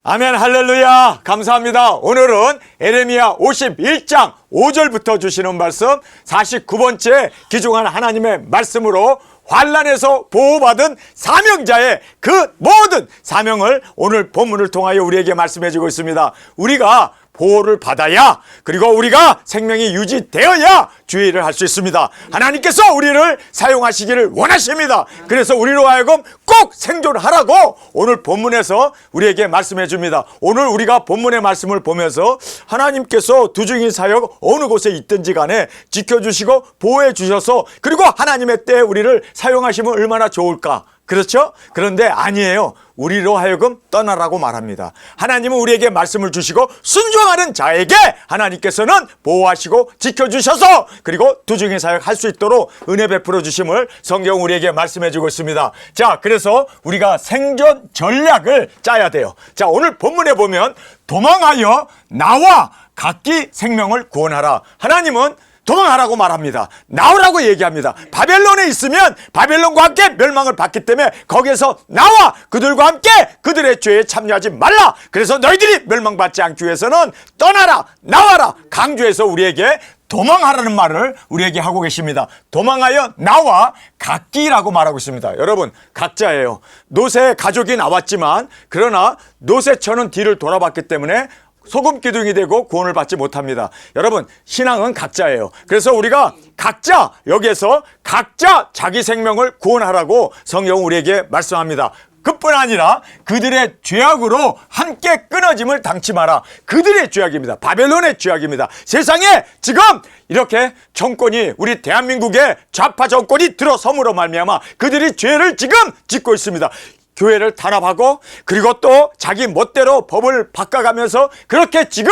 아멘, 할렐루야. 감사합니다. 오늘은 에레미야 51장 5절부터 주시는 말씀, 49번째 귀중한 하나님의 말씀으로 환난에서 보호받은 사명자의 그 모든 사명을 오늘 본문을 통하여 우리에게 말씀해 주고 있습니다. 우리가 보호를 받아야, 그리고 우리가 생명이 유지되어야 주의 일을 할 수 있습니다. 하나님께서 우리를 사용하시기를 원하십니다. 그래서 우리로 하여금 꼭 생존하라고 오늘 본문에서 우리에게 말씀해 줍니다. 오늘 우리가 본문의 말씀을 보면서 하나님께서 두중인 사역 어느 곳에 있든지 간에 지켜주시고 보호해 주셔서, 그리고 하나님의 때에 우리를 사용하시면 얼마나 좋을까. 그렇죠? 그런데 아니에요. 우리로 하여금 떠나라고 말합니다. 하나님은 우리에게 말씀을 주시고 순종하는 자에게 하나님께서는 보호하시고 지켜주셔서, 그리고 두중인 사역 할 수 있도록 은혜 베풀어 주심을 성경 우리에게 말씀해 주고 있습니다. 자, 그래서 우리가 생존 전략을 짜야 돼요. 자, 오늘 본문에 보면 도망하여 나와 각기 생명을 구원하라. 하나님은 도망하라고 말합니다. 나오라고 얘기합니다. 바벨론에 있으면 바벨론과 함께 멸망을 받기 때문에 거기에서 나와 그들과 함께 그들의 죄에 참여하지 말라. 그래서 너희들이 멸망받지 않기 위해서는 떠나라, 나와라. 강조해서 우리에게 도망하라는 말을 우리에게 하고 계십니다. 도망하여 나와 각기라고 말하고 있습니다. 여러분, 각자예요. 노새 가족이 나왔지만, 그러나 노새처는 뒤를 돌아봤기 때문에 소금 기둥이 되고 구원을 받지 못합니다. 여러분, 신앙은 각자예요. 그래서 우리가 각자, 여기에서 각자 자기 생명을 구원하라고 성경은 우리에게 말씀합니다. 그뿐 아니라 그들의 죄악으로 함께 끊어짐을 당치 마라. 그들의 죄악입니다. 바벨론의 죄악입니다. 세상에 지금 이렇게 정권이, 우리 대한민국의 좌파 정권이 들어섬으로 말미암아 그들이 죄를 지금 짓고 있습니다. 교회를 탄압하고, 그리고 또 자기 멋대로 법을 바꿔가면서 그렇게 지금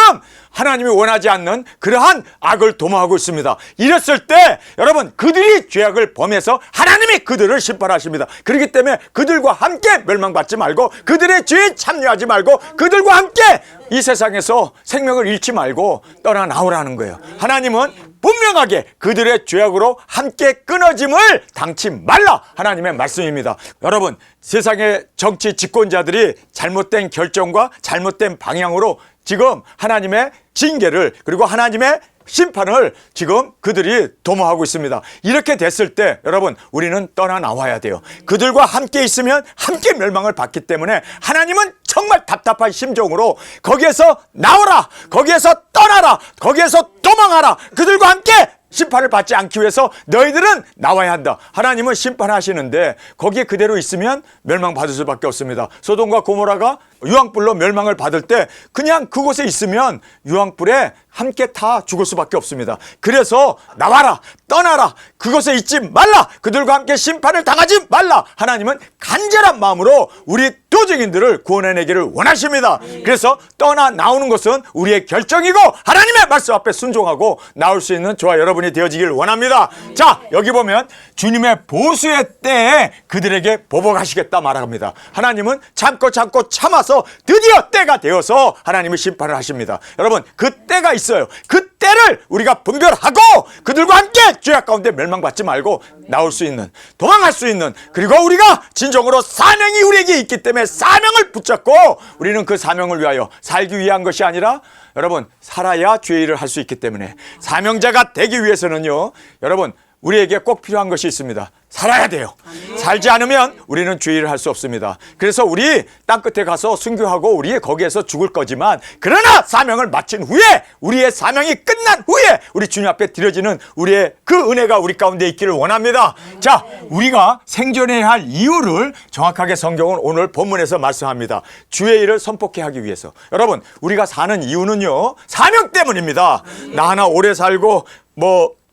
하나님이 원하지 않는 그러한 악을 도모하고 있습니다. 이랬을 때 여러분, 그들이 죄악을 범해서 하나님이 그들을 심판하십니다. 그렇기 때문에 그들과 함께 멸망받지 말고, 그들의 죄에 참여하지 말고, 그들과 함께 이 세상에서 생명을 잃지 말고 떠나 나오라는 거예요. 하나님은 분명하게 그들의 죄악으로 함께 끊어짐을 당치 말라, 하나님의 말씀입니다. 여러분, 세상의 정치 집권자들이 잘못된 결정과 잘못된 방향으로 지금 하나님의 징계를, 그리고 하나님의 심판을 지금 그들이 도모하고 있습니다. 이렇게 됐을 때 여러분, 우리는 떠나 나와야 돼요. 그들과 함께 있으면 함께 멸망을 받기 때문에 하나님은 정말 답답한 심정으로 거기에서 나오라, 거기에서 떠나라, 거기에서 도망하라, 그들과 함께 심판을 받지 않기 위해서 너희들은 나와야 한다. 하나님은 심판하시는데 거기에 그대로 있으면 멸망받을 수밖에 없습니다. 소돔과 고모라가 유황불로 멸망을 받을 때 그냥 그곳에 있으면 유황불에 함께 다 죽을 수밖에 없습니다. 그래서 나와라, 떠나라, 그곳에 있지 말라, 그들과 함께 심판을 당하지 말라. 하나님은 간절한 마음으로 우리 도증인들을 구원해내기를 원하십니다. 그래서 떠나 나오는 것은 우리의 결정이고 하나님의 말씀 앞에 순종하고 나올 수 있는 저와 여러분이 되어지기를 원합니다. 자, 여기 보면 주님의 보수의 때에 그들에게 보복하시겠다 말합니다. 하나님은 참고 참아서 드디어 때가 되어서 하나님이 심판을 하십니다. 여러분, 그 때가 있어요. 그 때를 우리가 분별하고 그들과 함께 죄악 가운데 멸망받지 말고 나올 수 있는, 도망할 수 있는, 그리고 우리가 진정으로 사명이 우리에게 있기 때문에 사명을 붙잡고 우리는 그 사명을 위하여 살기 위한 것이 아니라, 여러분, 살아야 주의 일을 할 수 있기 때문에 사명자가 되기 위해서는요, 여러분, 우리에게 꼭 필요한 것이 있습니다. 살아야 돼요. 살지 않으면 우리는 주의 일을 할 수 없습니다. 그래서 우리 땅끝에 가서 순교하고 우리 거기에서 죽을 거지만, 그러나 사명을 마친 후에, 우리의 사명이 끝난 후에 우리 주님 앞에 드려지는 우리의 그 은혜가 우리 가운데 있기를 원합니다. 자, 우리가 생존해야 할 이유를 정확하게 성경은 오늘 본문에서 말씀합니다. 주의 일을 선포케 하기 위해서. 여러분, 우리가 사는 이유는요, 사명 때문입니다. 나 하나 오래 살고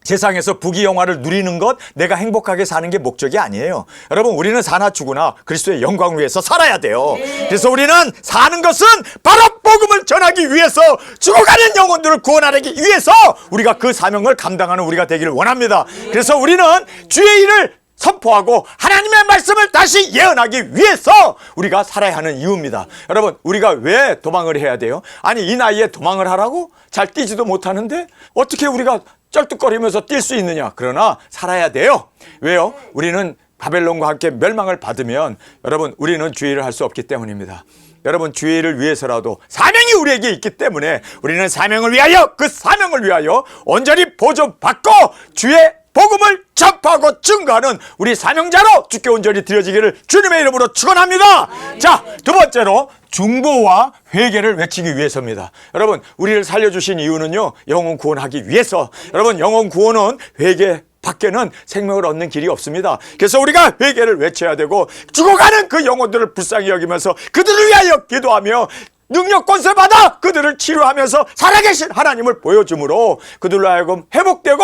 세상에서 부귀영화를 누리는 것, 내가 행복하게 사는 게 목적이 아니에요. 여러분, 우리는 사나 죽으나 그리스도의 영광을 위해서 살아야 돼요. 그래서 우리는 사는 것은 바로 복음을 전하기 위해서, 죽어가는 영혼들을 구원하기 위해서 우리가 그 사명을 감당하는 우리가 되기를 원합니다. 그래서 우리는 주의 일을 선포하고 하나님의 말씀을 다시 예언하기 위해서 우리가 살아야 하는 이유입니다. 여러분, 우리가 왜 도망을 해야 돼요? 아니, 이 나이에 도망을 하라고? 잘 뛰지도 못하는데 어떻게 우리가 쩔뚝거리면서 뛸 수 있느냐? 그러나 살아야 돼요. 왜요? 우리는 바벨론과 함께 멸망을 받으면 여러분, 우리는 주의를 할 수 없기 때문입니다. 여러분 주의 일을 위해서라도 사명이 우리에게 있기 때문에 우리는 사명을 위하여 그 사명을 위하여 온전히 보존받고 주의 복음을 전파하고 증거하는 우리 사명자로 주께 온전히 드려지기를 주님의 이름으로 축원합니다. 자, 두 번째로 중보와 회개를 외치기 위해서입니다. 여러분 우리를 살려주신 이유는요 영혼 구원하기 위해서. 여러분 영혼 구원은 회개 밖에는 생명을 얻는 길이 없습니다. 그래서 우리가 회개를 외쳐야 되고 죽어가는 그 영혼들을 불쌍히 여기면서 그들을 위하여 기도하며 능력 권세 받아 그들을 치료하면서 살아계신 하나님을 보여줌으로 그들로 하여금 회복되고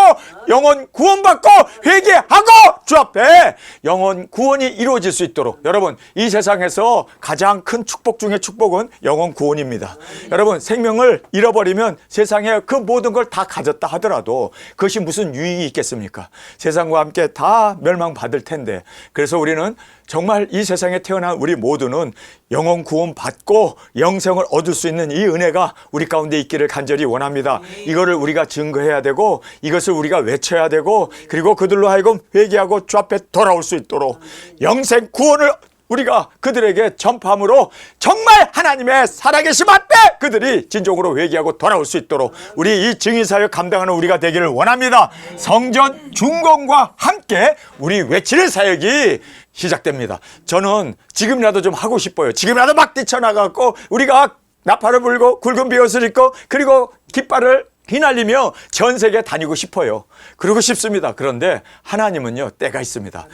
영혼 구원받고 회개하고 주 앞에 영혼 구원이 이루어질 수 있도록. 여러분 이 세상에서 가장 큰 축복 중에 축복은 영혼 구원입니다. 여러분 생명을 잃어버리면 세상에 그 모든 걸 다 가졌다 하더라도 그것이 무슨 유익이 있겠습니까? 세상과 함께 다 멸망받을 텐데. 그래서 우리는 정말 이 세상에 태어난 우리 모두는 영혼 구원 받고 영생을 얻을 수 있는 이 은혜가 우리 가운데 있기를 간절히 원합니다. 이거를 우리가 증거해야 되고 이것을 우리가 외쳐야 되고 그리고 그들로 하여금 회개하고 주 앞에 돌아올 수 있도록 영생 구원을 우리가 그들에게 전파함으로 정말 하나님의 살아계심 앞에 그들이 진정으로 회개하고 돌아올 수 있도록 우리 이 증인사역 감당하는 우리가 되기를 원합니다. 성전 중건과 함께 우리 외치는 사역이 시작됩니다. 저는 지금이라도 좀 하고 싶어요. 지금이라도 막 뛰쳐나가고 우리가 나팔을 불고 굵은 비옷을 입고 그리고 깃발을 휘날리며 전 세계 다니고 싶어요. 그러고 싶습니다. 그런데 하나님은요 때가 있습니다.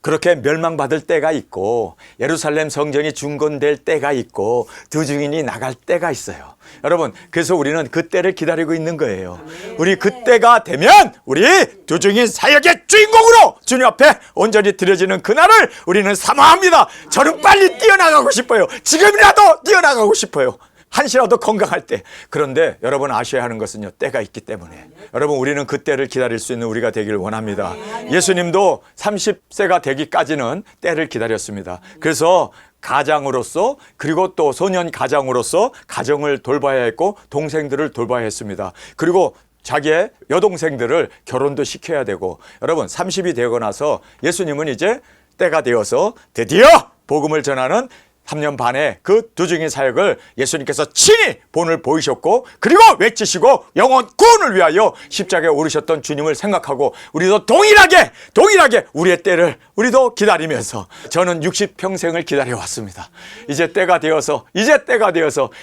그렇게 멸망받을 때가 있고 예루살렘 성전이 중건될 때가 있고 두 증인이 나갈 때가 있어요. 여러분 그래서 우리는 그 때를 기다리고 있는 거예요. 우리 그때가 되면 우리 두 증인 사역의 주인공으로 주님 앞에 온전히 드려지는 그날을 우리는 사모합니다. 저는 빨리 뛰어나가고 싶어요. 지금이라도 뛰어나가고 싶어요. 한시라도 건강할 때. 그런데 여러분 아셔야 하는 것은요 때가 있기 때문에 여러분 우리는 그 때를 기다릴 수 있는 우리가 되기를 원합니다. 예수님도 30세가 되기까지는 때를 기다렸습니다. 그래서 가장으로서 그리고 또 소년 가장으로서 가정을 돌봐야 했고 동생들을 돌봐야 했습니다. 그리고 자기의 여동생들을 결혼도 시켜야 되고. 여러분 30이 되고 나서 예수님은 이제 때가 되어서 드디어 복음을 전하는 3년 반의 그 두 증인 사역을 예수님께서 친히 본을 보이셨고 그리고 외치시고 영혼 구원을 위하여 십자가에 오르셨던 주님을 생각하고 우리도 동일하게 우리의 때를 우리도 기다리면서 저는 60평생을 기다려왔습니다. 이제 때가 되어서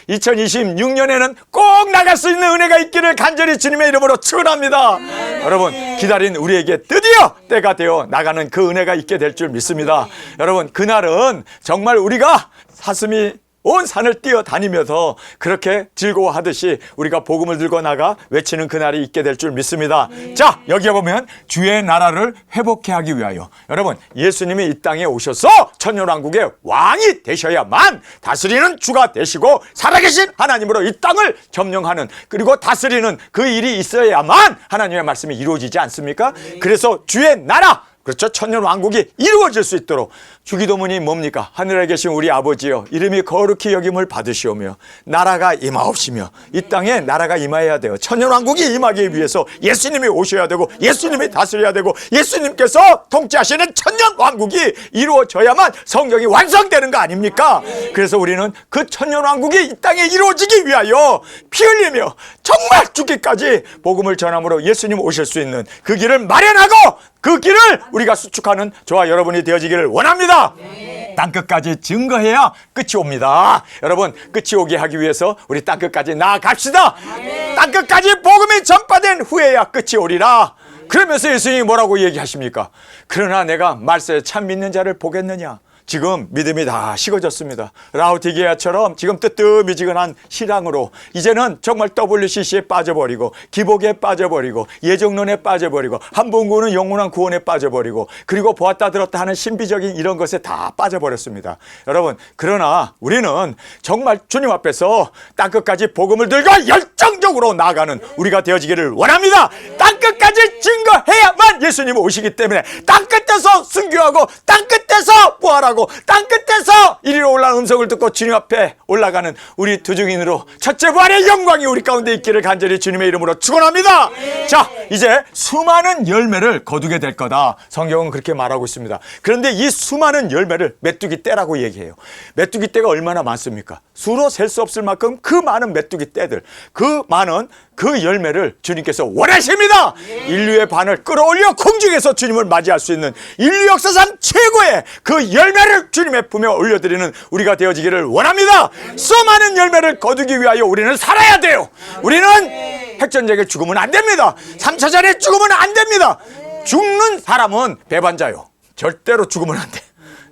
2026년에는 꼭 나갈 수 있는 은혜가 있기를 간절히 주님의 이름으로 축원합니다. 여러분 기다린 우리에게 드디어 때가 되어 나가는 그 은혜가 있게 될 줄 믿습니다. 여러분 그날은 정말 우리가 사슴이 온 산을 뛰어다니면서 그렇게 즐거워하듯이 우리가 복음을 들고 나가 외치는 그날이 있게 될 줄 믿습니다. 자 여기에 보면 주의 나라를 회복해 하기 위하여. 여러분 예수님이 이 땅에 오셔서 천년왕국의 왕이 되셔야만 다스리는 주가 되시고 살아계신 하나님으로 이 땅을 점령하는 그리고 다스리는 그 일이 있어야만 하나님의 말씀이 이루어지지 않습니까? 그래서 주의 나라 그렇죠. 천년 왕국이 이루어질 수 있도록 주기도문이 뭡니까? 하늘에 계신 우리 아버지여 이름이 거룩히 여김을 받으시오며 나라가 임하옵시며. 이 땅에 나라가 임해야 돼요. 천년 왕국이 임하기 위해서 예수님이 오셔야 되고 예수님이 다스려야 되고 예수님께서 통치하시는 천년 왕국이 이루어져야만 성경이 완성되는 거 아닙니까? 그래서 우리는 그 천년 왕국이 이 땅에 이루어지기 위하여 피 흘리며 정말 죽기까지 복음을 전함으로 예수님 오실 수 있는 그 길을 마련하고 그 길을 우리가 수축하는 저와 여러분이 되어지기를 원합니다. 땅끝까지 증거해야 끝이 옵니다. 여러분 끝이 오게 하기 위해서 우리 땅끝까지 나아갑시다. 땅끝까지 복음이 전파된 후에야 끝이 오리라. 그러면서 예수님이 뭐라고 얘기하십니까? 그러나 내가 말세에 참 믿는 자를 보겠느냐. 지금 믿음이 다 식어졌습니다. 라우디게아처럼 지금 뜨뜻미지근한 신앙으로 이제는 정말 WCC에 빠져버리고 기복에 빠져버리고 예정론에 빠져버리고 한봉구는 영원한 구원에 빠져버리고 그리고 보았다 들었다 하는 신비적인 이런 것에 다 빠져버렸습니다. 여러분 그러나 우리는 정말 주님 앞에서 땅끝까지 복음을 들고 열정적으로 나아가는 우리가 되어지기를 원합니다. 땅 끝까지 증거해야만 예수님 오시기 때문에 땅끝에서 순교하고 땅끝에서 부활하고 땅끝에서 이리로 올라온 음성을 듣고 주님 앞에 올라가는 우리 두 증인으로 첫째 부활의 영광이 우리 가운데 있기를 간절히 주님의 이름으로 축원합니다. 자, 이제 수많은 열매를 거두게 될 거다. 성경은 그렇게 말하고 있습니다. 그런데 이 수많은 열매를 메뚜기 떼라고 얘기해요. 메뚜기 떼가 얼마나 많습니까? 수로 셀 수 없을 만큼 그 많은 메뚜기 떼들, 그 많은 그 열매를 주님께서 원하십니다. 인류의 반을 끌어올려 공중에서 주님을 맞이할 수 있는 인류 역사상 최고의 그 열매를 주님의 품에 올려드리는 우리가 되어지기를 원합니다. 수많은 열매를 거두기 위하여 우리는 살아야 돼요. 우리는 핵전쟁에 죽으면 안 됩니다. 3차전에 죽으면 안 됩니다. 죽는 사람은 배반자요. 절대로 죽으면 안 돼.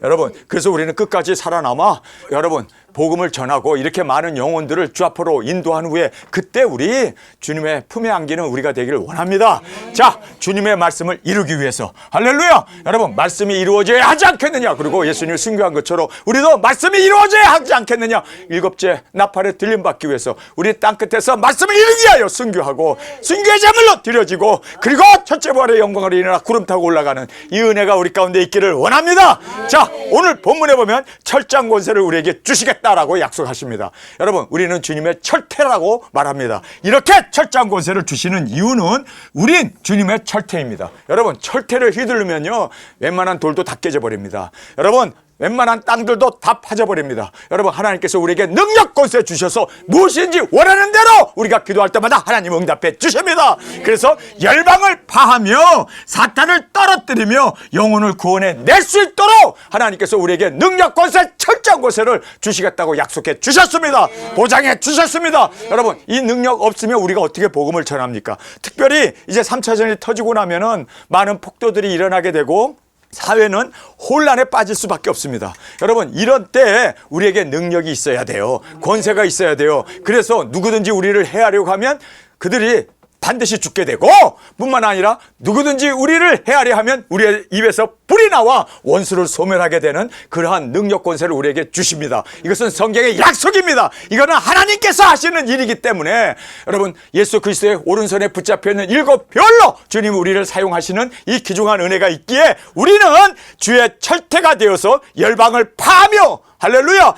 여러분, 그래서 우리는 끝까지 살아남아 여러분 복음을 전하고 이렇게 많은 영혼들을 주 앞으로 인도한 후에 그때 우리 주님의 품에 안기는 우리가 되기를 원합니다. 자, 주님의 말씀을 이루기 위해서 할렐루야, 여러분 말씀이 이루어져야 하지 않겠느냐. 그리고 예수님을 순교한 것처럼 우리도 말씀이 이루어져야 하지 않겠느냐. 일곱째 나팔에 들림받기 위해서 우리 땅끝에서 말씀을 이루기 위하여 순교하고 순교의 제물로 드려지고 그리고 첫째 부활의 영광을 인하여 구름 타고 올라가는 이 은혜가 우리 가운데 있기를 원합니다. 자, 오늘 본문에 보면 철장 권세를 우리에게 주시겠다라고 약속하십니다. 여러분, 우리는 주님의 철퇴라고 말합니다. 이렇게 철장 권세를 주시는 이유는 우린 주님의 철퇴입니다. 여러분, 철퇴를 휘두르면요 웬만한 돌도 다 깨져 버립니다. 여러분, 웬만한 땅들도 다 파져버립니다. 여러분, 하나님께서 우리에게 능력 권세 주셔서 무엇인지 원하는 대로 우리가 기도할 때마다 하나님 응답해 주십니다. 그래서 열방을 파하며 사탄을 떨어뜨리며 영혼을 구원해 낼 수 있도록 하나님께서 우리에게 능력 권세 철저한 권세를 주시겠다고 약속해 주셨습니다. 보장해 주셨습니다. 여러분, 이 능력 없으면 우리가 어떻게 복음을 전합니까? 특별히 이제 3차전이 터지고 나면은 많은 폭도들이 일어나게 되고 사회는 혼란에 빠질 수밖에 없습니다. 여러분, 이런 때에 우리에게 능력이 있어야 돼요. 권세가 있어야 돼요. 그래서 누구든지 우리를 해하려고 하면 그들이 반드시 죽게 되고 뿐만 아니라 누구든지 우리를 해하려 하면 우리의 입에서 불이 나와 원수를 소멸하게 되는 그러한 능력 권세를 우리에게 주십니다. 이것은 성경의 약속입니다. 이거는 하나님께서 하시는 일이기 때문에 여러분, 예수 그리스도의 오른손에 붙잡혀 있는 일곱 별로 주님 우리를 사용하시는 이 귀중한 은혜가 있기에 우리는 주의 철퇴가 되어서 열방을 파하며 할렐루야,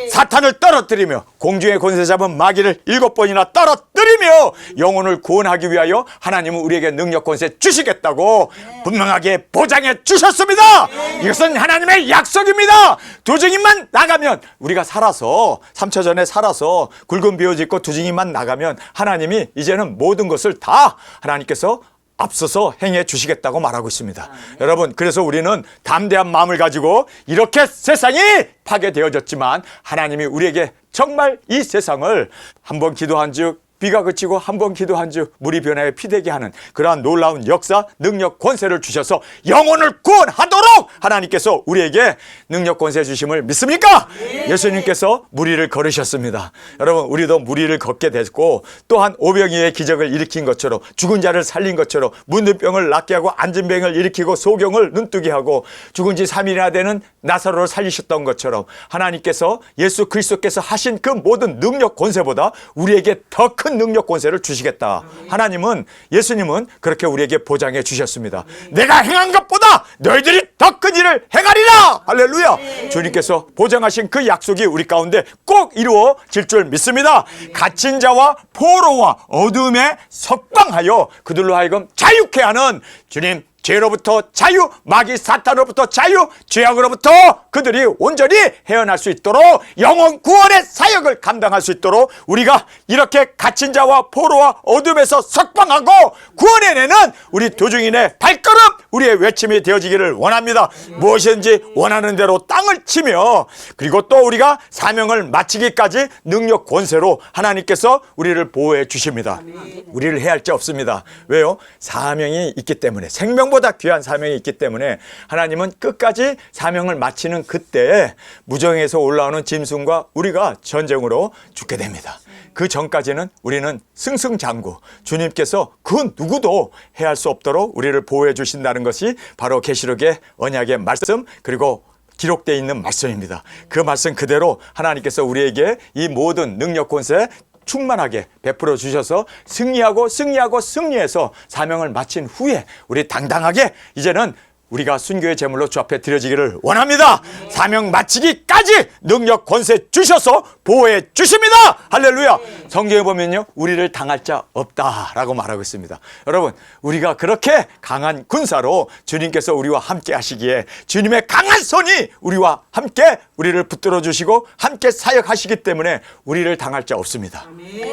사탄을 떨어뜨리며 공중의 권세 잡은 마귀를 7번이나 떨어뜨리며 영혼을 구원하기 위하여 하나님은 우리에게 능력 권세 주시겠다고 분명하게 보장해 주셨습니다. 이것은 하나님의 약속입니다. 두 증인만 나가면 우리가 살아서 3차전에 살아서 굵은 비옷 입고 두 증인만 나가면 하나님이 이제는 모든 것을 다 하나님께서 앞서서 행해 주시겠다고 말하고 있습니다. 여러분, 그래서 우리는 담대한 마음을 가지고 이렇게 세상이 파괴되어졌지만 하나님이 우리에게 정말 이 세상을 한번 기도한 즉 비가 그치고 한번 기도한 즉 물이 변하여 피되게 하는 그러한 놀라운 역사, 능력, 권세를 주셔서 영혼을 구원하도록 하나님께서 우리에게 능력, 권세 주심을 믿습니까? 예수님께서 무리를 걸으셨습니다. 여러분, 우리도 무리를 걷게 됐고 또한 오병이의 기적을 일으킨 것처럼 죽은 자를 살린 것처럼 문든 병을 낫게 하고 앉은 병을 일으키고 소경을 눈뜨게 하고 죽은 지 3일이나 되는 나사로를 살리셨던 것처럼 하나님께서 예수 그리스도께서 하신 그 모든 능력, 권세보다 우리에게 더 큰 능력 권세를 주시겠다. 하나님은, 예수님은 그렇게 우리에게 보장해 주셨습니다. 내가 행한 것보다 너희들이 더 큰 일을 행하리라. 할렐루야. 주님께서 보장하신 그 약속이 우리 가운데 꼭 이루어질 줄 믿습니다. 갇힌 자와 포로와 어둠에 석방하여 그들로 하여금 자유케 하는 주님, 죄로부터 자유, 마귀 사탄으로부터 자유, 죄악으로부터 그들이 온전히 헤어날 수 있도록 영혼 구원의 사역을 감당할 수 있도록 우리가 이렇게 갇힌 자와 포로와 어둠에서 석방하고 구원해내는 우리 두 증인의 발걸음, 우리의 외침이 되어지기를 원합니다. 무엇이든지 원하는 대로 땅을 치며 그리고 또 우리가 사명을 마치기까지 능력 권세로 하나님께서 우리를 보호해 주십니다. 우리를 해할 자 없습니다. 왜요? 사명이 있기 때문에, 생명보다 귀한 사명이 있기 때문에 하나님은 끝까지 사명을 마치는 그때에 무정에서 올라오는 짐승과 우리가 전쟁으로 죽게 됩니다. 그 전까지는 우리는 승승장구, 주님께서 그 누구도 해할 수 없도록 우리를 보호해 주신다는 것이 바로 계시록의 언약의 말씀, 그리고 기록되어 있는 말씀입니다. 그 말씀 그대로 하나님께서 우리에게 이 모든 능력 권세 충만하게 베풀어 주셔서 승리해서 사명을 마친 후에 우리 당당하게 이제는 우리가 순교의 제물로 주 앞에 드려지기를 원합니다. 사명 마치기까지 능력 권세 주셔서 보호해 주십니다. 할렐루야. 성경에 보면요, 우리를 당할 자 없다라고 말하고 있습니다. 여러분, 우리가 그렇게 강한 군사로 주님께서 우리와 함께 하시기에 주님의 강한 손이 우리와 함께 우리를 붙들어 주시고 함께 사역하시기 때문에 우리를 당할 자 없습니다.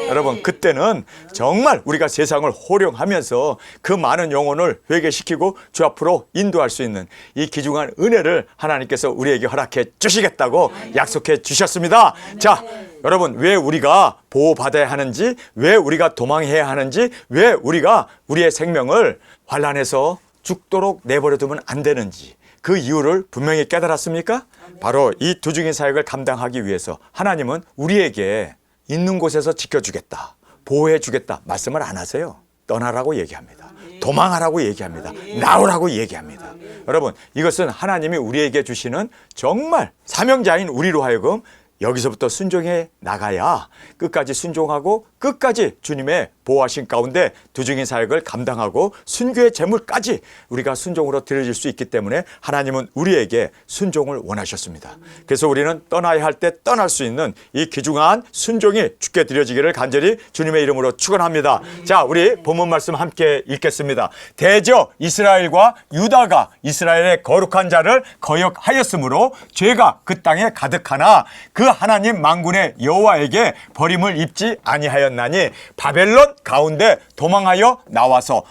여러분, 그때는 정말 우리가 세상을 호령하면서 그 많은 영혼을 회개시키고 주 앞으로 인도할 수 있는 이 귀중한 은혜를 하나님께서 우리에게 허락해 주시겠다고 약속해 주셨습니다. 자, 여러분, 왜 우리가 보호받아야 하는지, 왜 우리가 도망해야 하는지, 왜 우리가 우리의 생명을 환난에서 죽도록 내버려두면 안 되는지 그 이유를 분명히 깨달았습니까? 바로 이 두중인 사역을 감당하기 위해서 하나님은 우리에게 있는 곳에서 지켜주겠다, 보호해주겠다 말씀을 안 하세요. 떠나라고 얘기합니다. 도망하라고 얘기합니다. 나오라고 얘기합니다. 여러분, 이것은 하나님이 우리에게 주시는 정말 사명자인 우리로 하여금 여기서부터 순종해 나가야 끝까지 순종하고 끝까지 주님의 보호하신 가운데 두중인 사역을 감당하고 순교의 제물까지 우리가 순종으로 드려질 수 있기 때문에 하나님은 우리에게 순종을 원하셨습니다. 그래서 우리는 떠나야 할 때 떠날 수 있는 이 귀중한 순종이 주께 드려지기를 간절히 주님의 이름으로 축원합니다. 자, 우리 본문 말씀 함께 읽겠습니다. 대저 이스라엘과 유다가 이스라엘의 거룩한 자를 거역하였으므로 죄가 그 땅에 가득하나 그 하나님 만군의 여호와에게 버림을 입지 아니하였나니 바벨론 가운데 도망하여 나와서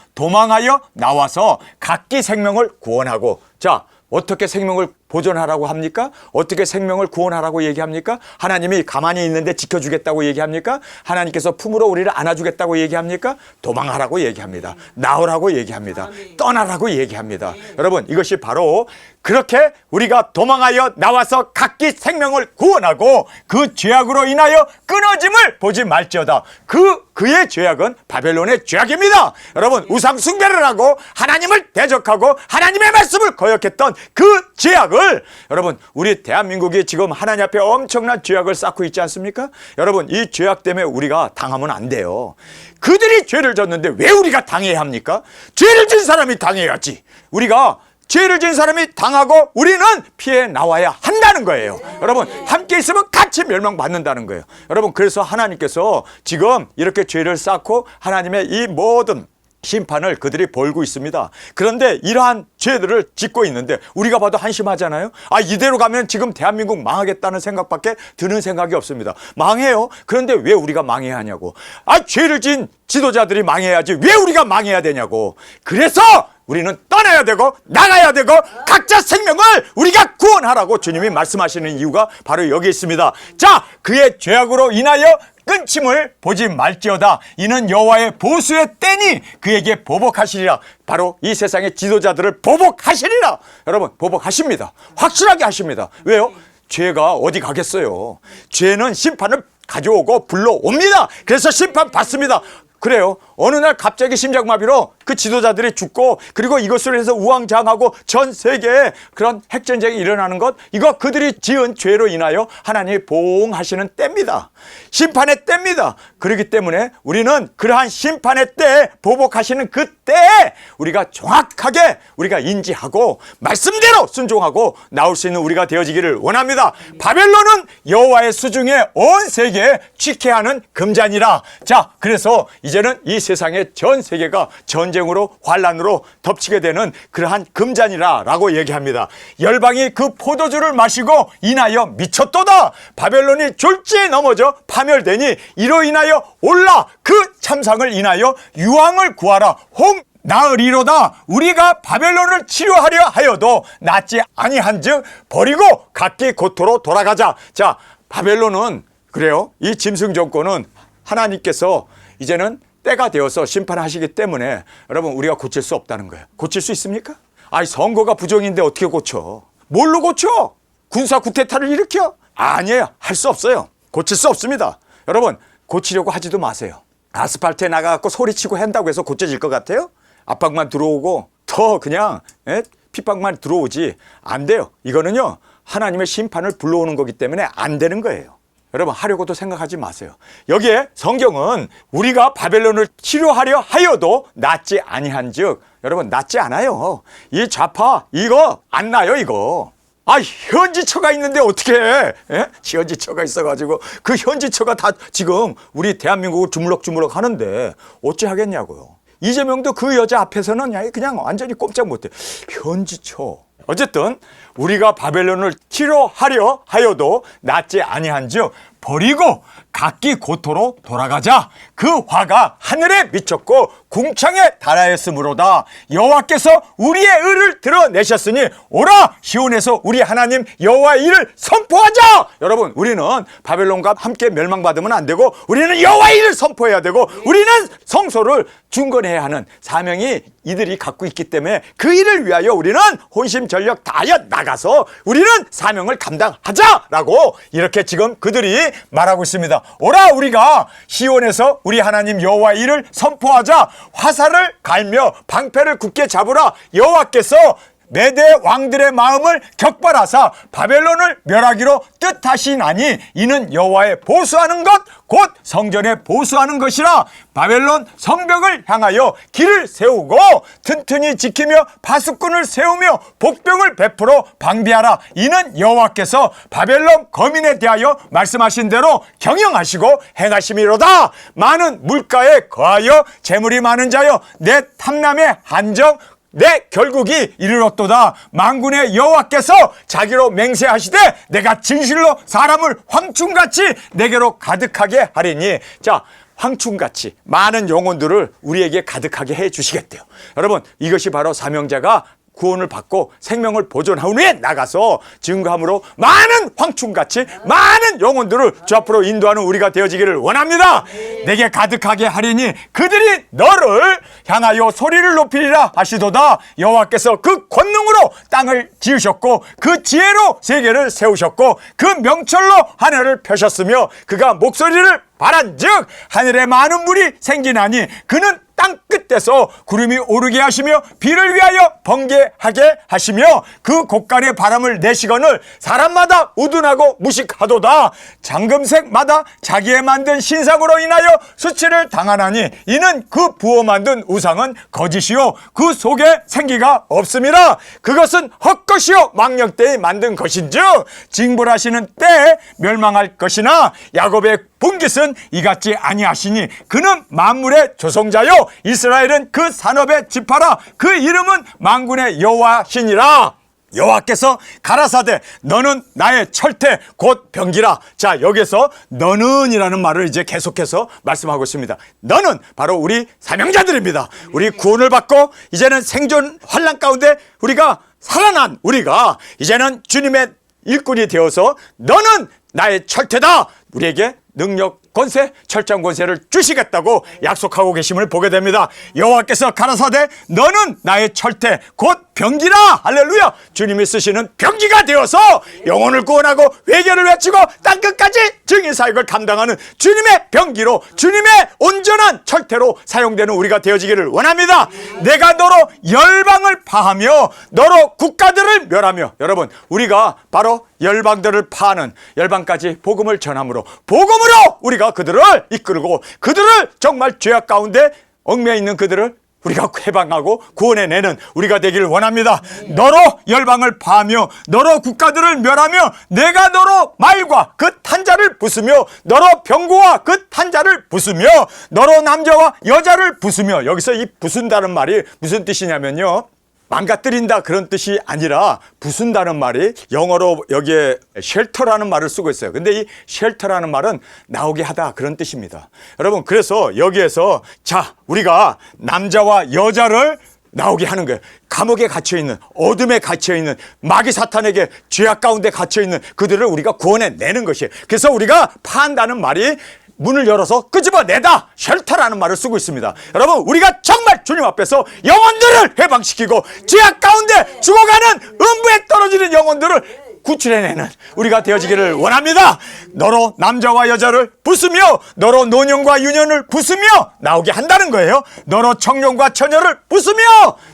각기 생명을 구원하고. 자, 어떻게 생명을 보존하라고 합니까? 어떻게 생명을 구원하라고 얘기합니까? 하나님이 가만히 있는데 지켜주겠다고 얘기합니까? 하나님께서 품으로 우리를 안아주겠다고 얘기합니까? 도망하라고 얘기합니다. 나오라고 얘기합니다. 떠나라고 얘기합니다. 여러분, 이것이 바로 그렇게 우리가 도망하여 나와서 각기 생명을 구원하고 그 죄악으로 인하여 끊어짐을 보지 말지어다. 그의 죄악은 바벨론의 죄악입니다. 여러분, 우상 숭배를 하고 하나님을 대적하고 하나님의 말씀을 거역했던 그 죄악을, 여러분, 우리 대한민국이 지금 하나님 앞에 엄청난 죄악을 쌓고 있지 않습니까? 여러분, 이 죄악 때문에 우리가 당하면 안 돼요. 그들이 죄를 졌는데 왜 우리가 당해야 합니까? 죄를 진 사람이 당해야지. 우리가 죄를 진 사람이 당하고 우리는 피해 나와야 한다는 거예요. 여러분, 함께 있으면 같이 멸망받는다는 거예요. 여러분, 그래서 하나님께서 지금 이렇게 죄를 쌓고 하나님의 이 모든 심판을 그들이 벌고 있습니다. 그런데 이러한 죄들을 짓고 있는데 우리가 봐도 한심하잖아요. 이대로 가면 지금 대한민국 망하겠다는 생각밖에 드는 생각이 없습니다. 망해요. 그런데 왜 우리가 망해야 하냐고. 죄를 진 지도자들이 망해야지 왜 우리가 망해야 되냐고. 그래서 우리는 떠나야 되고 나가야 되고 각자 생명을 우리가 구원하라고 주님이 말씀하시는 이유가 바로 여기 있습니다. 자, 그의 죄악으로 인하여 끊침을 보지 말지어다. 이는 여호와의 보수의 때니 그에게 보복하시리라. 바로 이 세상의 지도자들을 보복하시리라. 여러분, 보복하십니다. 확실하게 하십니다. 왜요? 죄가 어디 가겠어요. 죄는 심판을 가져오고 불러옵니다. 그래서 심판 받습니다. 그래요. 어느 날 갑자기 심장마비로 그 지도자들이 죽고, 그리고 이것을 해서 우왕좌왕하고 전 세계에 그런 핵전쟁이 일어나는 것, 이거 그들이 지은 죄로 인하여 하나님이 보응하시는 때입니다. 심판의 때입니다. 그렇기 때문에 우리는 그러한 심판의 때에 보복하시는 그때에 우리가 정확하게 우리가 인지하고 말씀대로 순종하고 나올 수 있는 우리가 되어지기를 원합니다. 바벨론은 여호와의 수중에 온 세계에 취케하는 금잔이라. 자, 그래서 이제는 이 세상의 전 세계가 전쟁으로 환란으로 덮치게 되는 그러한 금잔이라 라고 얘기합니다. 열방이 그 포도주를 마시고 인하여 미쳤도다. 바벨론이 졸지에 넘어져 파멸되니 이로 인하여 올라 그 참상을 인하여 유황을 구하라. 홍 나으리로다. 우리가 바벨론을 치료하려 하여도 낫지 아니한즉 버리고 각기 고토로 돌아가자. 자, 바벨론은 그래요. 이 짐승 정권은 하나님께서 이제는 때가 되어서 심판하시기 때문에 여러분, 우리가 고칠 수 없다는 거예요. 고칠 수 있습니까? 선거가 부정인데 어떻게 고쳐? 뭘로 고쳐? 군사 쿠데타를 일으켜? 아니에요. 할 수 없어요. 고칠 수 없습니다. 여러분, 고치려고 하지도 마세요. 아스팔트에 나가갖고 소리치고 한다고 해서 고쳐질 것 같아요? 압박만 들어오고 더 그냥 핍박만 들어오지 안 돼요. 이거는요, 하나님의 심판을 불러오는 거기 때문에 안 되는 거예요. 여러분 하려고도 생각하지 마세요. 여기에 성경은 우리가 바벨론을 치료하려 하여도 낫지 아니한즉, 여러분 낫지 않아요. 이 좌파 이거 안 나요 이거. 현지처가 있는데 어떻게 해? 예? 현지처가 있어가지고 그 현지처가 다 지금 우리 대한민국을 주물럭주물럭 하는데 어찌 하겠냐고요. 이재명도 그 여자 앞에서는 그냥 완전히 꼼짝 못해. 현지처. 어쨌든 우리가 바벨론을 치료하려 하여도 낫지 아니한즉 버리고 각기 고토로 돌아가자. 그 화가 하늘에 미쳤고 궁창에 달하였으므로다. 여호와께서 우리의 의를 드러내셨으니 오라 시온에서 우리 하나님 여호와의 일을 선포하자. 여러분 우리는 바벨론과 함께 멸망받으면 안 되고 우리는 여호와의 일을 선포해야 되고 우리는 성소를 중건해야 하는 사명이 이들이 갖고 있기 때문에 그 일을 위하여 우리는 혼심전력 다하여 나가서 우리는 사명을 감당하자라고 이렇게 지금 그들이 말하고 있습니다. 오라 우리가 시온에서 우리 하나님 여호와의 일을 선포하자. 화살을 갈며 방패를 굳게 잡으라. 여호와께서 메대 왕들의 마음을 격발하사 바벨론을 멸하기로 뜻하시나니 이는 여호와의 보수하는 것 곧 성전에 보수하는 것이라. 바벨론 성벽을 향하여 길을 세우고 튼튼히 지키며 파수꾼을 세우며 복병을 베풀어 방비하라. 이는 여호와께서 바벨론 거민에 대하여 말씀하신 대로 경영하시고 행하심이로다. 많은 물가에 거하여 재물이 많은 자여 내 탐남의 한정 내 결국이 이르렀도다. 만군의 여호와께서 자기로 맹세하시되 내가 진실로 사람을 황충같이 내게로 가득하게 하리니. 자, 황충같이 많은 영혼들을 우리에게 가득하게 해 주시겠대요. 여러분 이것이 바로 사명자가 구원을 받고 생명을 보존한 후에 나가서 증거함으로 많은 황충같이 많은 영혼들을 주 앞으로 인도하는 우리가 되어지기를 원합니다. 내게 가득하게 하리니 그들이 너를 향하여 소리를 높이리라 하시도다. 여호와께서 그 권능으로 땅을 지으셨고 그 지혜로 세계를 세우셨고 그 명철로 하늘을 펴셨으며 그가 목소리를 바란즉 하늘에 많은 물이 생기나니 그는 땅 끝에서 구름이 오르게 하시며 비를 위하여 번개하게 하시며 그 곳간의 바람을 내시거늘 사람마다 우둔하고 무식하도다. 장금색마다 자기의 만든 신상으로 인하여 수치를 당하나니 이는 그 부어 만든 우상은 거짓이요 그 속에 생기가 없음이라. 그것은 헛것이요 망령때에 만든 것인즉 징벌하시는 때에 멸망할 것이나 야곱의 분깃은 이같이 아니하시니 그는 만물의 조성자요 이스라엘은 그 산업의 지파라. 그 이름은 만군의 여호와시니라. 여호와께서 가라사대 너는 나의 철퇴 곧 병기라. 자, 여기서 너는이라는 말을 이제 계속해서 말씀하고 있습니다. 너는 바로 우리 사명자들입니다. 우리 구원을 받고 이제는 생존 환난 가운데 우리가 살아난 우리가 이제는 주님의 일꾼이 되어서 너는 나의 철퇴다. 우리에게 능력, 권세, 철장 권세를 주시겠다고 약속하고 계심을 보게 됩니다. 여호와께서 가라사대 너는 나의 철퇴 곧 병기라. 할렐루야. 주님이 쓰시는 병기가 되어서 영혼을 구원하고 회개를 외치고 땅끝까지 증인사역을 감당하는 주님의 병기로 주님의 온전한 철퇴로 사용되는 우리가 되어지기를 원합니다. 내가 너로 열방을 파하며 너로 국가들을 멸하며. 여러분 우리가 바로 열방들을 파하는 열방까지 복음을 전함으로 복음으로 우리가 그들을 이끌고 그들을 정말 죄악 가운데 얽매여 있는 그들을 우리가 해방하고 구원해내는 우리가 되기를 원합니다. 너로 열방을 파하며 너로 국가들을 멸하며 내가 너로 말과 그 탄자를 부수며 너로 병고와 그 탄자를 부수며 너로 남자와 여자를 부수며. 여기서 이 부순다는 말이 무슨 뜻이냐면요, 망가뜨린다 그런 뜻이 아니라 부순다는 말이 영어로 여기에 쉘터라는 말을 쓰고 있어요. 근데 이 쉘터라는 말은 나오게 하다 그런 뜻입니다. 여러분 그래서 여기에서 자 우리가 남자와 여자를 나오게 하는 거예요. 감옥에 갇혀있는 어둠에 갇혀있는 마귀 사탄에게 죄악 가운데 갇혀있는 그들을 우리가 구원해내는 것이에요. 그래서 우리가 파한다는 말이 문을 열어서 끄집어내다 쉘터라는 말을 쓰고 있습니다. 여러분 우리가 정말 주님 앞에서 영혼들을 해방시키고 죄악 가운데 죽어가는 음부에 떨어지는 영혼들을 구출해내는 우리가 되어지기를 원합니다. 너로 남자와 여자를 부수며 너로 노년과 유년을 부수며 나오게 한다는 거예요. 너로 청년과 처녀를 부수며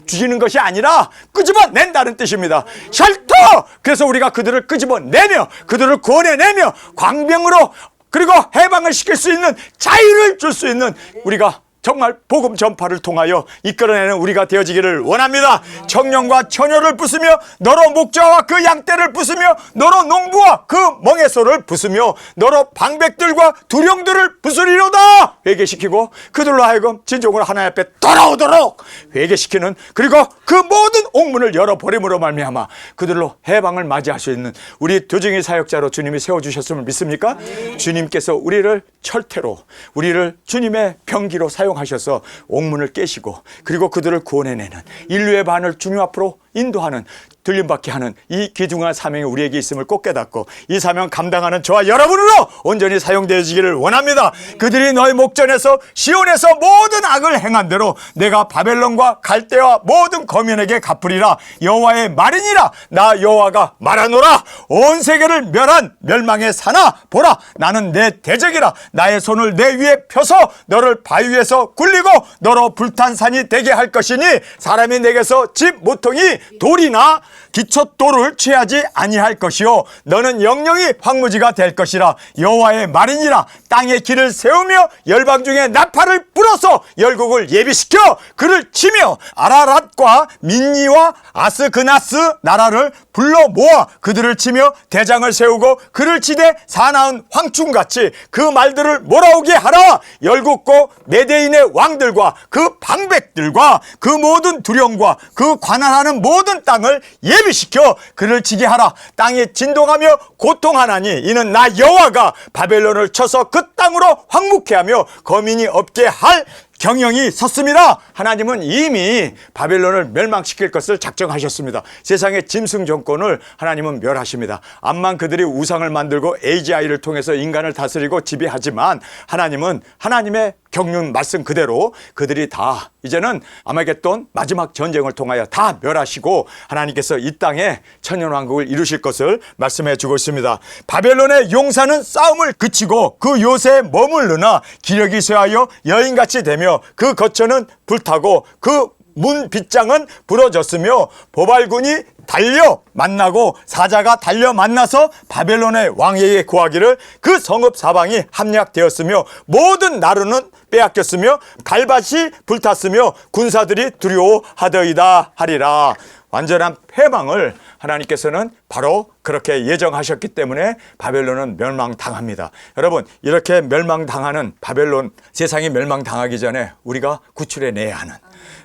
죽이는 것이 아니라 끄집어낸다는 뜻입니다. 샬터! 그래서 우리가 그들을 끄집어내며 그들을 구원해내며 광명으로 그리고 해방을 시킬 수 있는 자유를 줄 수 있는 우리가 정말 복음 전파를 통하여 이끌어내는 우리가 되어지기를 원합니다. 청년과 처녀를 부수며 너로 목자와 그 양떼를 부수며 너로 농부와 그 멍에소를 부수며 너로 방백들과 두령들을 부수리로다. 회개시키고 그들로 하여금 진정으로 하나님 앞에 돌아오도록 회개시키는 그리고 그 모든 옥문을 열어버림으로 말미암아 그들로 해방을 맞이할 수 있는 우리 도중의 사역자로 주님이 세워주셨음을 믿습니까? 주님께서 우리를 철퇴로 우리를 주님의 병기로 사용하셔서 옥문을 깨시고 그리고 그들을 구원해내는 인류의 반을 주님 앞으로 인도하는 들림받게 하는 이 귀중한 사명이 우리에게 있음을 꼭 깨닫고 이 사명 감당하는 저와 여러분으로 온전히 사용되어지기를 원합니다. 그들이 너희 목전에서 시온에서 모든 악을 행한 대로 내가 바벨론과 갈대와 모든 거민에게 갚으리라. 여호와의 말이니라. 나 여호와가 말하노라. 온 세계를 멸한 멸망의 사나 보라. 나는 내 대적이라. 나의 손을 내 위에 펴서 너를 바위 위에서 굴리고 너로 불탄 산이 되게 할 것이니 사람이 내게서 집 모퉁이 돌이나 기초돌을 취하지 아니할 것이요 너는 영영이 황무지가 될 것이라. 여호와의 말이니라. 땅에 길을 세우며 열방 중에 나팔을 불어서 열국을 예비시켜 그를 치며 아라랏과 민니와 아스그나스 나라를 불러 모아 그들을 치며 대장을 세우고 그를 치되 사나운 황충같이 그 말들을 몰아오게 하라. 열국고 메대인의 왕들과 그 방백들과 그 모든 두령과 그 관할하는 모든 땅을 예비시켜 그를 치게 하라. 땅이 진동하며 고통하나니 이는 나 여호와가 바벨론을 쳐서 그 땅으로 황무케 하며 거민이 없게 할 경영이 섰습니다. 하나님은 이미 바벨론을 멸망시킬 것을 작정하셨습니다. 세상의 짐승 정권을 하나님은 멸하십니다. 암만 그들이 우상을 만들고 AGI를 통해서 인간을 다스리고 지배하지만 하나님은 하나님의 경륜 말씀 그대로 그들이 다 이제는 아마겟돈 마지막 전쟁을 통하여 다 멸하시고 하나님께서 이 땅에 천년왕국을 이루실 것을 말씀해 주고 있습니다. 바벨론의 용사는 싸움을 그치고 그 요새에 머무르나 기력이 쇠하여 여인같이 되며 그 거처는 불타고 그 문 빗장은 부러졌으며 보발군이 달려 만나고 사자가 달려 만나서 바벨론의 왕에게 구하기를 그 성읍 사방이 함락되었으며 모든 나루는 빼앗겼으며 갈밭이 불탔으며 군사들이 두려워하더이다 하리라. 완전한 패망을 하나님께서는 바로 그렇게 예정하셨기 때문에 바벨론은 멸망당합니다. 여러분, 이렇게 멸망당하는 바벨론, 세상이 멸망당하기 전에 우리가 구출해내야 하는,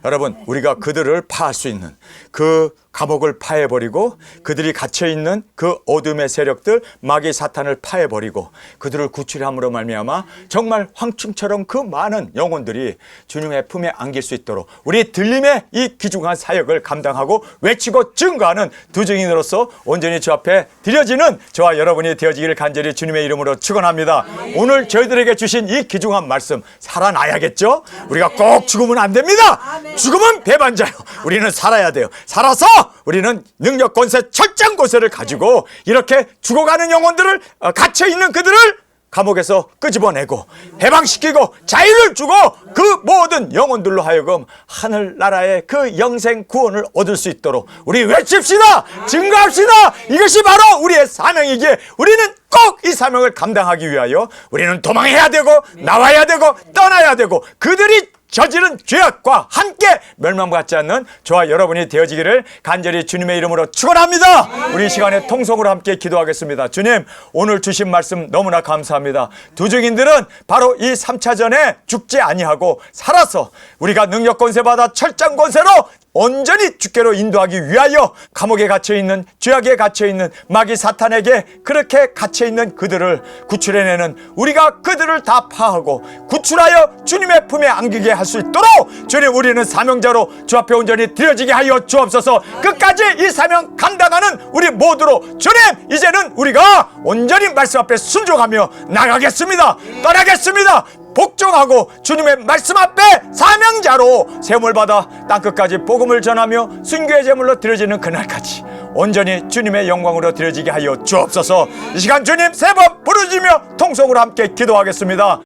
여러분, 우리가 그들을 파할 수 있는 그 감옥을 파해버리고 그들이 갇혀있는 그 어둠의 세력들 마귀 사탄을 파해버리고 그들을 구출함으로 말미암아 정말 황충처럼 그 많은 영혼들이 주님의 품에 안길 수 있도록 우리 들림의 이 귀중한 사역을 감당하고 외치고 증거하는 두 증인으로서 온전히 주 앞에 드려지는 저와 여러분이 되어지기를 간절히 주님의 이름으로 축원합니다. 오늘 저희들에게 주신 이 귀중한 말씀 살아나야겠죠? 우리가 꼭 죽으면 안 됩니다. 죽으면 배반자요. 우리는 살아야 돼요. 살아서 우리는 능력, 권세, 철장, 권세를 가지고 이렇게 죽어가는 영혼들을 갇혀있는 그들을 감옥에서 끄집어내고 해방시키고 자유를 주고 그 모든 영혼들로 하여금 하늘나라의 그 영생 구원을 얻을 수 있도록 우리 외칩시다. 증거합시다. 이것이 바로 우리의 사명이기에 우리는 꼭 이 사명을 감당하기 위하여 우리는 도망해야 되고 나와야 되고 떠나야 되고 그들이 저지른 죄악과 함께 멸망받지 않는 저와 여러분이 되어지기를 간절히 주님의 이름으로 축원합니다. 우리 시간에 통성으로 함께 기도하겠습니다. 주님, 오늘 주신 말씀 너무나 감사합니다. 두 증인들은 바로 이 3차전에 죽지 아니하고 살아서 우리가 능력 권세 받아 철장 권세로 온전히 주께로 인도하기 위하여 감옥에 갇혀있는, 죄악에 갇혀있는 마귀 사탄에게 그렇게 갇혀있는 그들을 구출해내는 우리가 그들을 다 파하고 구출하여 주님의 품에 안기게 할 수 있도록 주님, 우리는 사명자로 주 앞에 온전히 드려지게 하여 주옵소서. 끝까지 이 사명 감당하는 우리 모두로 주님, 이제는 우리가 온전히 말씀 앞에 순종하며 나가겠습니다. 떠나겠습니다. 복종하고 주님의 말씀 앞에 사명자로 세움을 받아 땅끝까지 복음을 전하며 순교의 제물로 드려지는 그날까지 온전히 주님의 영광으로 드려지게 하여 주옵소서. 이 시간 주님 세 번 부르짖으며 통성으로 함께 기도하겠습니다.